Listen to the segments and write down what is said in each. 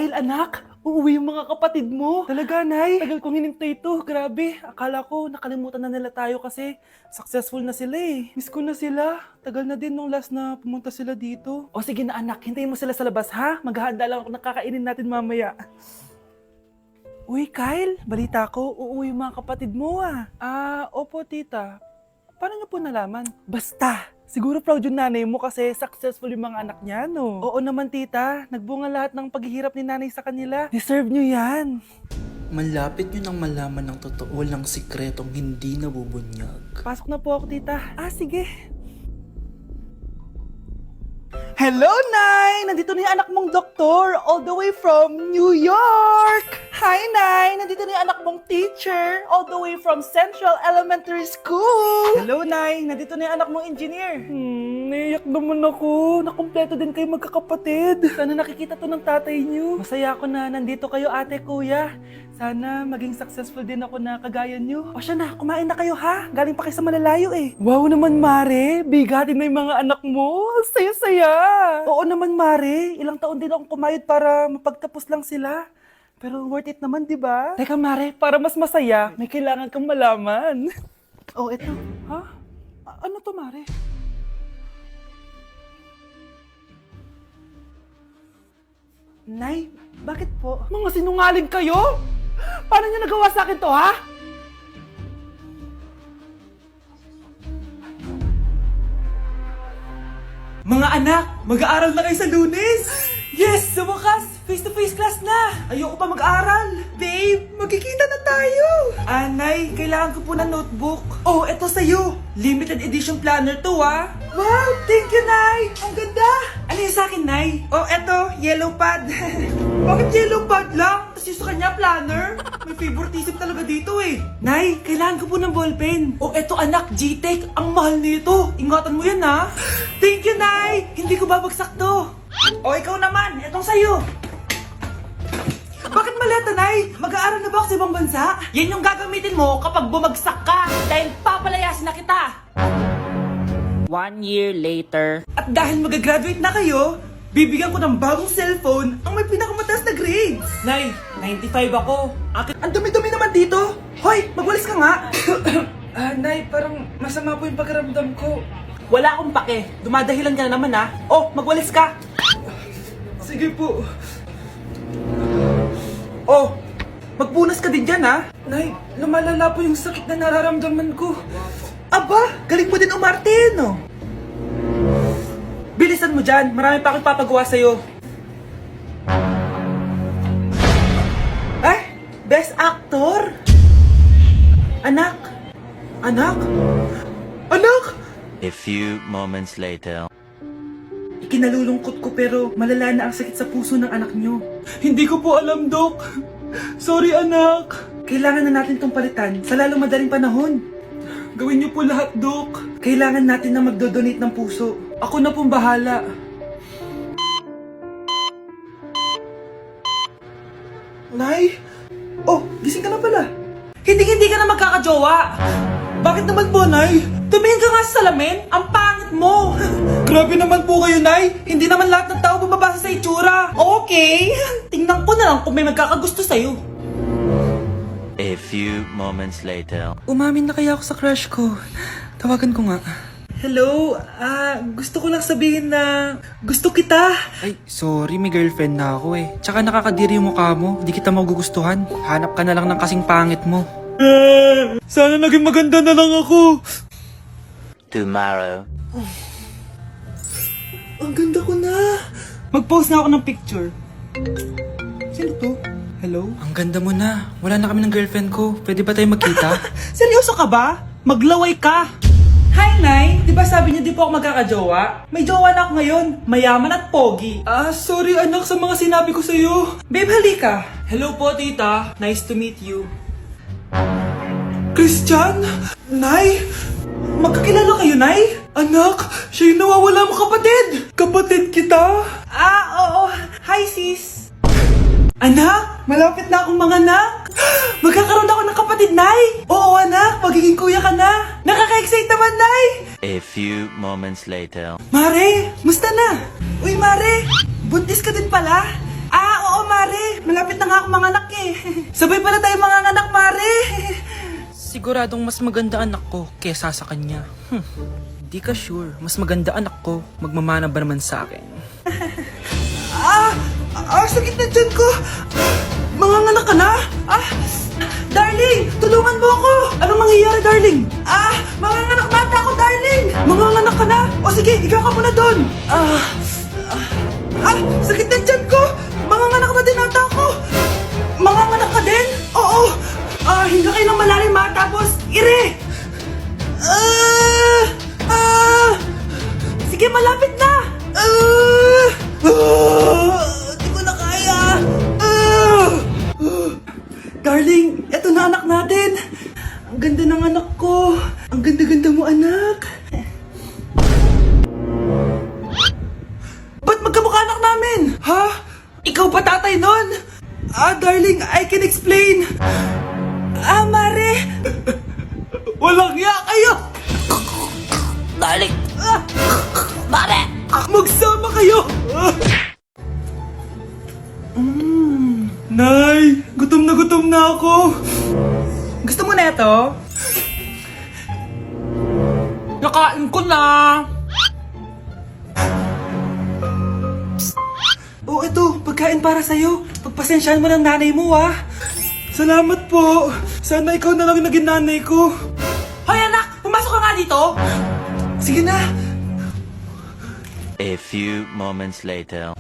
Kyle, anak, uuwi yung mga kapatid mo. Talaga, Nay? Tagal kong hinintay ito. Grabe, akala ko nakalimutan na nila tayo kasi successful na sila eh. Miss ko na sila. Tagal na din nung last na pumunta sila dito. O sige na anak, hintayin mo sila sa labas ha. Maghahanda lang ako ng kakainin natin mamaya. Uy, Kyle, balita ko, uuwi yung mga kapatid mo ah. Opo tita. Paano niyo po nalaman? Basta! Siguro proud yung nanay mo kasi successful yung mga anak niya, no? Oo naman, tita. Nagbunga lahat ng paghihirap ni nanay sa kanila. Deserve nyo yan. Malapit nyo nang malaman ng totoo lang sikretong hindi nabubunyag. Pasok na po ako, tita. Sige. Hello, Nay! Nandito na yung anak mong doktor all the way from New York! Hi, Nay! Nandito na yung anak mong teacher all the way from Central Elementary School! Hello, Nay! Nandito na yung anak mong engineer! Naiyak naman ako. Nakumpleto din kayo magkakapatid. Sana nakikita to ng tatay niyo. Masaya ako na nandito kayo, ate, kuya. Sana maging successful din ako na kagaya niyo. O siya na, kumain na kayo ha. Galing pa kayo sa malalayo eh. Wow naman, Mare. Bigatin na yung mga anak mo. Saya-saya. Oo naman, Mare. Ilang taon din akong kumayod para mapagtapos lang sila. Pero worth it naman, di ba? Teka, Mare, para mas masaya, may kailangan kang malaman. Oh, eto. Ha? Ano to, Mare? Nay, bakit po? Mga sinungaling kayo? Paano niyo nagawa sa akin to, ha? Mga anak, mag-aaral na kayo sa Lunes! Yes! Sa wakas! Face-to-face class na! Ayoko pa mag-aaral! Babe, magkikita na tayo! Nay, kailangan ko po ng notebook. Oh, eto sa'yo! Limited edition planner to, ha? Wow! Thank you, Nay! Ang ganda! Ano yung sa'kin, Nay? Oh, eto, yellow pad. Bakit yellow pad lang? Tapos yung sa kanya, planner? May favoritism talaga dito eh. Nay, kailangan ko po ng ballpen. Oh, eto anak, G-Tech. Ang mahal nito. Ingatan mo yan, ha? Thank you, Nay! Hindi ko babagsak to. O, ikaw naman. Etong sa'yo. Bakit maleta, Nay? Mag-aaral na ba ako sa ibang bansa? Yan yung gagamitin mo kapag bumagsak ka. Dahil papalayasin na kita. 1 year later. At dahil mag-graduate na kayo, bibigyan ko ng bagong cellphone ang may pinakamataas na grades. Nay, 95 ako. Ang dumi-dumi naman dito. Hoy, magwalis ka nga. Nay, parang masama po yung pakiramdam ko. Wala akong pake. Dumadahilan ka na naman ha. Oh, magwalis ka. Sige po. Oh, magpunas ka din dyan ha. Nay, lumalala po yung sakit na nararamdaman ko. Aba, galing mo din umarte, no? Bilisan mo dyan, marami pa akong papagawa sa'yo. Ay, best actor? Anak? Anak? Anak? A few moments later. Ikinalulungkot ko pero malala na ang sakit sa puso ng anak nyo. Hindi ko po alam, Dok. Sorry, anak. Kailangan na natin tong palitan sa lalong madaling panahon. Gawin niyo po lahat, Dok. Kailangan natin na magdodonate ng puso. Ako na pong bahala. Nay? Oh, gising ka na pala. Hindi ka na magkakajowa. Bakit naman po, Nay? Tumingin ka nga sa salamin. Ang pangit mo. Grabe naman po kayo, Nay. Hindi naman lahat ng tao bumabasa sa itsura. Okay. Tingnan ko na lang kung may magkakagusto sa'yo. A few moments later. Umamin na kaya ako sa crush ko. Tawagan ko nga. Hello, gusto ko lang sabihin na gusto kita. Ay, sorry, may girlfriend na ako eh. Tsaka nakakadiri yung mukha mo, di kita magugustuhan. Hanap ka na lang ng kasing pangit mo. Sana naging maganda na lang ako. Tomorrow. Ang ganda ko na. Mag-post na ako ng picture. Sino to? Hello? Ang ganda mo na. Wala na kami ng girlfriend ko. Pwede ba tayo magkita? Seryoso ka ba? Maglaway ka. Hi, Nay! Di ba sabi niyo di po ako magkakajowa? May jowa na ako ngayon. Mayaman at pogi. Sorry anak sa mga sinabi ko sa'yo. Babe, halika. Hello po, tita. Nice to meet you. Christian? Nay? Magkakilala kayo, Nay? Anak, siya yung nawawala mo kapatid. Kapatid kita? Oo. Hi, sis. Anak, malapit na akong manganak. Magkakaroon ako ng kapatid, Nay. Oo, anak, magiging kuya ka na. Nakaka-excite naman, Nay. A few moments later. Mare, musta na? Uy, Mare, buntis ka din pala? Oo, Mare. akong mga anak eh. Sabay pala tayo mga anak, Mare. Siguradong mas maganda anak ko kesa sa kanya. Di ka sure, mas maganda anak ko. Magmamana ba naman sa akin? Sakit na dyan ko. Mga anak ka na? Darling, tulungan mo ako. Anong mangyayari, darling? Mga anak mata ako, darling. Mga anak ka na? O sige, ikaw ka muna doon. Sakit na dyan ko. Mga anak na din ata ako. Mga anak ka din? Oo. Hinga kayo ng malalim ha, tapos ire. Sige, malapit na. Di ko na kaya. Darling, eto na anak natin. Ang ganda ng anak ko. Ang ganda-ganda mo, anak. Ba't magkamukha anak namin? Ha? Ikaw ba tatay nun? Darling, I can explain. Mare. Walang ya kayo. Darling! Mare! Magsama kayo. Nay, gutom na ako. Gusto mo na ito? Nakain ko na! Ito, pagkain para sa'yo. Pagpasensyahan mo ng nanay mo, Salamat po. Sana ikaw na lang naging nanay ko. Hoy anak, pumasok ka nga dito. Sige na. A few moments later.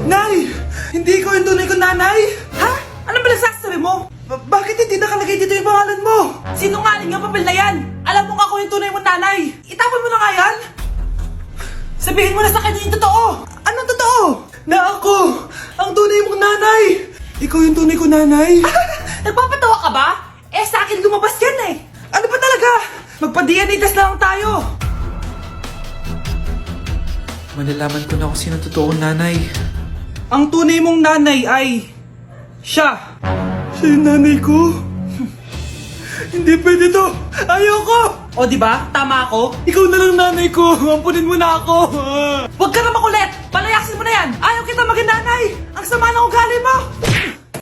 Nay! Hindi ko yung tunay kong nanay! Ha? Ano ba nagsasabi mo? Bakit hindi nakalagay dito yung pangalan mo? Sinungaling ang papel na yan! Alam mo nga ako yung tunay mong nanay! Itapon mo na nga yan! Sabihin mo na sa kanya yung totoo! Anong totoo? Na ako! Ang tunay mong nanay! Ikaw yung tunay kong nanay? Nagpapatawa ka ba? Sa akin lumabas yan eh! Ano ba talaga? Magpa-DNA test na lang tayo! Malalaman ko na kung sino totoong nanay. Ang tunay mong nanay ay siya. Siya yung nanay ko? Hindi pwede to. Ayoko. O diba? Tama ako? Ikaw na lang nanay ko. Ampunin mo na ako. Huwag ka na makulit. Palayasin mo na yan. Ayaw kita maging nanay. Ang sama ng ugali mo.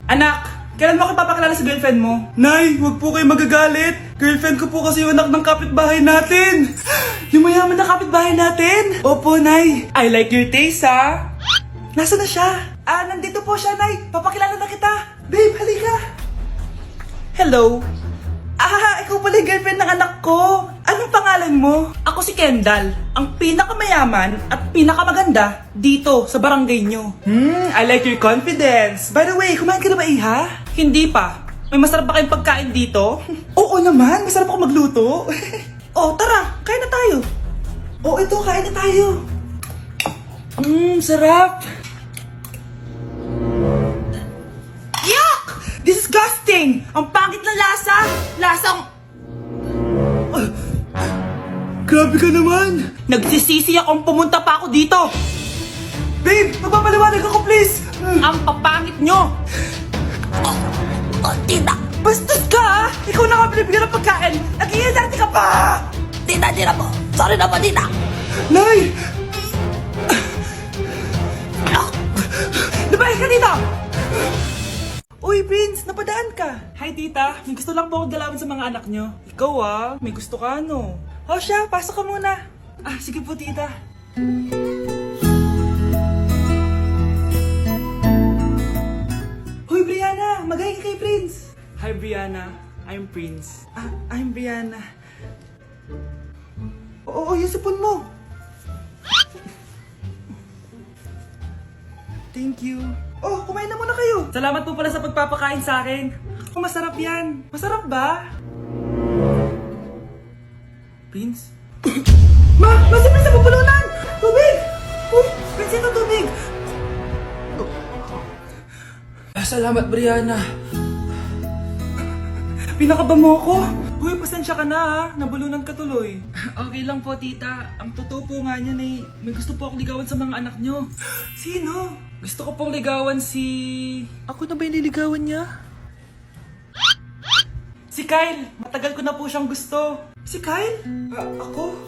Anak, kailan mo ako papakilala sa girlfriend mo? Nay, huwag po kayo magagalit. Girlfriend ko po kasi yung anak ng kapitbahay natin. Yung mayaman na kapitbahay natin. Opo, Nay. I like your taste, ha? Nasaan na siya? Nandito po siya, Nay. Papakilala na kita. Babe, halika. Hello. Ikaw pala yung girlfriend ng anak ko. Anong pangalan mo? Ako si Kendall. Ang pinakamayaman at pinakamaganda dito sa barangay nyo. I like your confidence. By the way, kumain ka na ba, Iha? Hindi pa. May masarap ba kayong pagkain dito? Oo naman, masarap ako magluto. Tara, kain na tayo. Ito, kain na tayo. Sarap. Yuck! Disgusting! Ang pangit na lasa! Lasang... Grabe ka naman! Nagsisisi akong pumunta pa ako dito! Babe, magpapaliwanag ako please! Ang papangit nyo! Tita! Bastos ka ha! Ikaw na nga binibigyan ng pagkain! Nag-iinarte ka pa! Tita, po! Sorry na po, tita! Nay! Lumayas ka dito! Uy, Prince, napadaan ka. Hi, tita. May gusto lang po akong dalawin sa mga anak nyo. Ikaw may gusto ka, no? Siya, pasok ka muna. Sige po, tita. Hoy, Brianna, magay ka kay Prince. Hi, Brianna. I'm Prince. I'm Brianna. Oo, yung sipon mo. Thank you. Kumain na muna kayo. Salamat po pala sa pagpapakain sa akin. Masarap yan. Masarap ba? Prince? Si Prince na pupulunan! Tubig! Prince, ito tubig! Salamat, Brianna. Pinakaba mo ako? Pasensya ka na ha. Nabulunan ka tuloy. Okay lang po, tita. Ang totoo po nga niyan may gusto po akong ligawan sa mga anak nyo. Sino? Gusto ko pong ligawan si... Ako na ba yung liligawan niya? Si Kyle. Matagal ko na po siyang gusto. Si Kyle? Ako?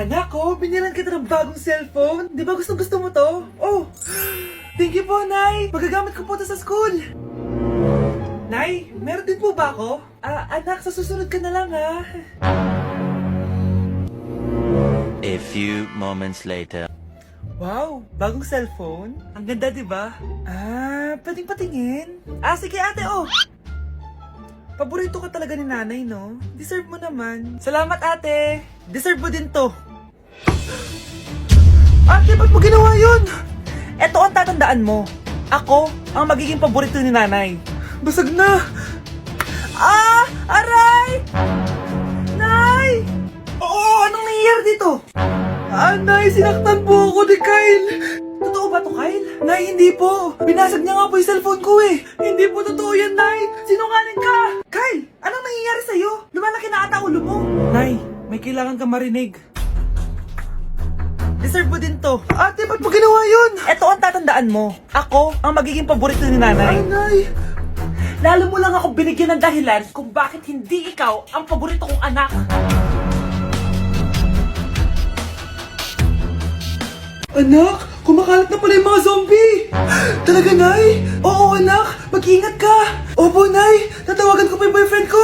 Anak ko, binilan kita ng bagong cellphone. Di ba gusto mo to? Oh, thank you po, Nay. Magagamit ko po to sa school. Nay, meron din po ba ako? Anak, sa susunod ka na lang, ha? A few moments later. Wow, bagong cellphone? Ang ganda, di ba? Pwedeng patingin? Sige ate, oh! Paborito ka talaga ni nanay, no? Deserve mo naman. Salamat, ate! Deserve mo din to. Ate, ba't mo ginawa yun? Eto ang tatandaan mo. Ako ang magiging paborito ni nanay. Basag na! Aray! Nay! Oo, anong nangyayari dito? Nay, sinaktan po ako ni Kyle. Totoo ba to, Kyle? Nay, hindi po. Binasag niya nga po yung cellphone ko eh. Hindi po totoo yan, Nay. Sinungaling ka. Kyle, anong nangyayari sa'yo? Lumalaki na ata ulo mo. Nay, may kailangan ka marinig. Deserve mo din to. Ate, ba't mo ginawa yun? Eto ang tatandaan mo. Ako ang magiging paborito ni nanay. Nay. Lalo mo lang ako binigyan ng dahilan kung bakit hindi ikaw ang paborito kong anak. Anak, kumakalat na pala yung mga zombie! Talaga, Nay? Oo, anak, mag-ingat ka! Opo, Nay, tatawagan ko pa yung boyfriend ko!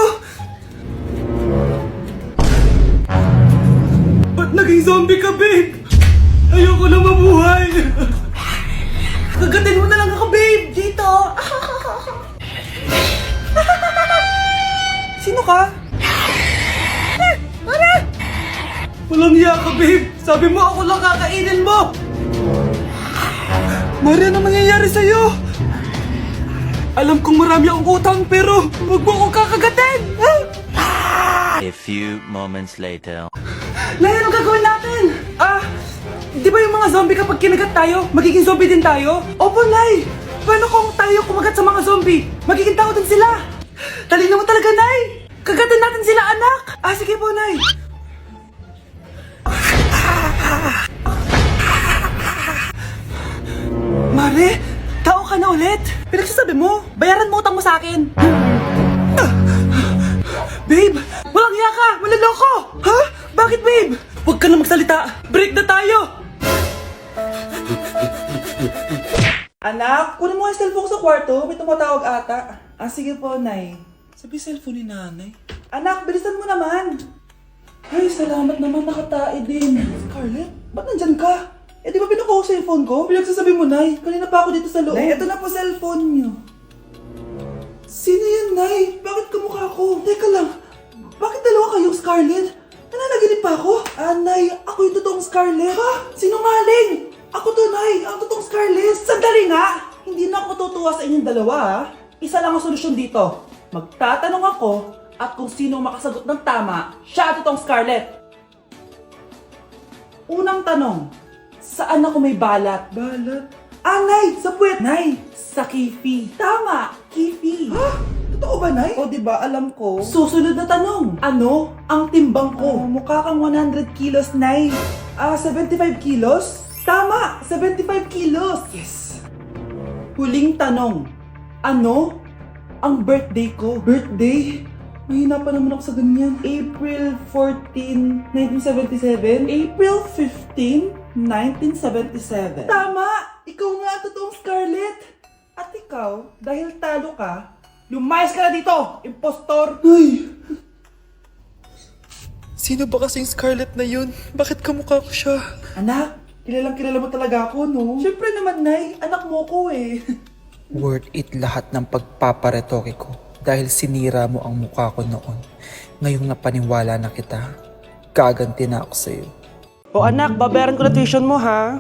Ba't naging zombie ka, babe? Ayoko na mabuhay! Kagatin mo na lang ako, babe! Dito! Sino ka? Walang hiya ka, babe! Sabi mo ako lang kakainin mo! Mari, ano nangyayari sa'yo? Alam kong marami akong utang pero huwag mo akong kakagatin! A few moments later. Nay, anong gagawin natin? Di ba yung mga zombie kapag kinagat tayo, magiging zombie din tayo? Opo, Nay! Paano kung tayo kumagat sa mga zombie? Magiging tao din sila! Talino mo talaga, Nay! Kagatin natin sila, anak! Sige po, Nay! Mare, tao ka na ulit? Pinagsasabi mo, bayaran mo utang mo sa akin. Babe, walang hiya ka! Malaloko! Ha? Bakit, babe? Huwag ka na magsalita! Break na tayo! Anak, kunin mo ang cellphone ko sa kwarto. May tumatawag ata. Sige po, Nay. Sabi cellphone ni nanay. Anak, bilisan mo naman! Ay, salamat naman, nakatae din. Scarlett, ba't nandyan ka? Di ba pinukuha ko sa cellphone ko? Pinagsasabi mo, Nay. Kanina pa ako dito sa loob. Nay, eto na po cellphone niyo. Sino yan, Nay? Bakit kamukha ko? Teka lang, bakit dalawa kayong Scarlett? Nananaginip pa ako? Nay, ako yung totoong Scarlett. Ha? Sinungaling! Ako to, Nay. Ang totoong Scarlett. Sandali nga! Hindi na ako tutuwa sa inyong dalawa, ha? Isa lang ang solusyon dito. Magtatanong ako at kung sino makasagot ng tama, siya ang totoong Scarlett. Unang tanong, saan ako may balat? Balat? Nay! Sa puwet! Nay! Sa kifi. Tama! Kifi. Ha? Totoo ba, Nay? O, diba? Alam ko. Susunod na tanong. Ano ang timbang ko? Mukha kang 100 kilos, Nay. 75 kilos? Tama! 75 kilos! Yes! Huling tanong. Ano ang birthday ko? Birthday? Mahina pa naman ako sa ganyan. April 14, 1977? April 15, 1977. Tama! Ikaw nga ang totoong Scarlett! At ikaw, dahil talo ka, lumayas ka na dito, impostor! Ay! Sino ba kasing Scarlett na yun? Bakit kamukha ko siya? Anak, kilala mo talaga ako, no? Siyempre naman, Nay. Anak mo ko eh. Worth it lahat ng pagpaparetoke ko dahil sinira mo ang mukha ko noon. Ngayong napaniwala na kita, gaganti na ako sa'yo. O anak, babayaran ko na tuition mo, ha?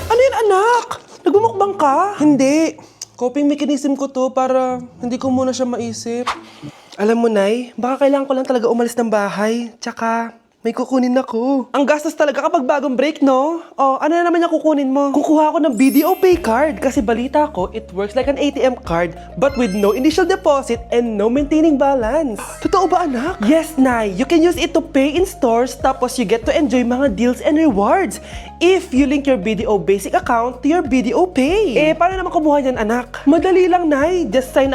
Ano yan, anak? Nagmumukbang ka? Hindi. Coping mechanism ko to para hindi ko muna siya maisip. Alam mo, Nay, baka kailangan ko lang talaga umalis ng bahay. Tsaka, may kukunin ako. Ang gastos talaga kapag bagong break, no? O, ano na naman yung kukunin mo? Kukuha ako ng BDO Pay card kasi balita ko, it works like an ATM card but with no initial deposit and no maintaining balance. Totoo ba, anak? Yes, Nay. You can use it to pay in stores tapos you get to enjoy mga deals and rewards if you link your BDO Basic account to your BDO Pay. Paano naman kumuha yan, anak? Madali lang, Nay. Just sign